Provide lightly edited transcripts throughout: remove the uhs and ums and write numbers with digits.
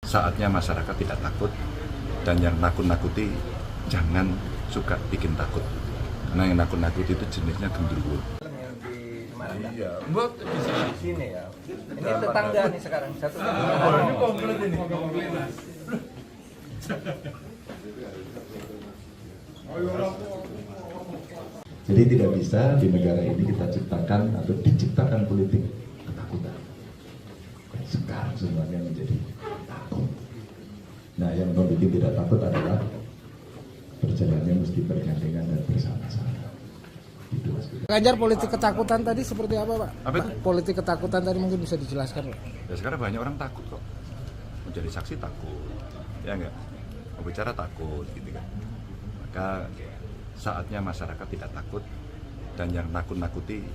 Saatnya masyarakat tidak takut, dan yang nakut-nakuti jangan suka bikin takut. Karena yang nakut-nakuti itu jenisnya genderuwo. Iya, buat di sini ya. Ini tetangga nih sekarang satu. Ini komplit ini. Jadi tidak bisa di negara ini kita ciptakan atau diciptakan politik ketakutan. Sekarang semuanya menjadi takut. Nah, yang membuat tidak takut adalah perjalanannya mesti bergandengan dan bersama-sama. Itu Mas. Ganjar, politik ketakutan tadi seperti apa, Pak? Apa itu? Politik ketakutan tadi mungkin bisa dijelaskan, Pak. Ya sekarang banyak orang takut kok. Menjadi saksi takut, ya enggak? Mau bicara takut, gitu kan. Maka saatnya masyarakat tidak takut, dan yang nakut-nakuti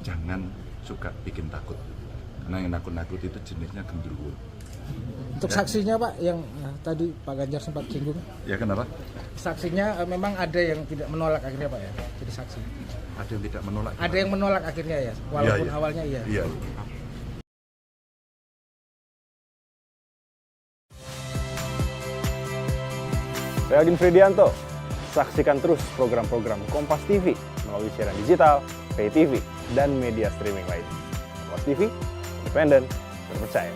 jangan suka bikin takut. Karena yang nakut-nakuti itu jenisnya genderuwo. Untuk saksinya, Pak, yang tadi Pak Ganjar sempat singgung. Ya kenapa? Saksinya memang ada yang tidak menolak akhirnya, Pak, ya? Jadi saksi. Ada yang tidak menolak. Ada yang menolak akhirnya ya, walaupun Iya. awalnya iya. Iya. Saya Aldin Fridianto. Saksikan terus program-program Kompas TV melalui siaran digital, pay TV, dan media streaming lain. Kompas TV, independen, terpercaya.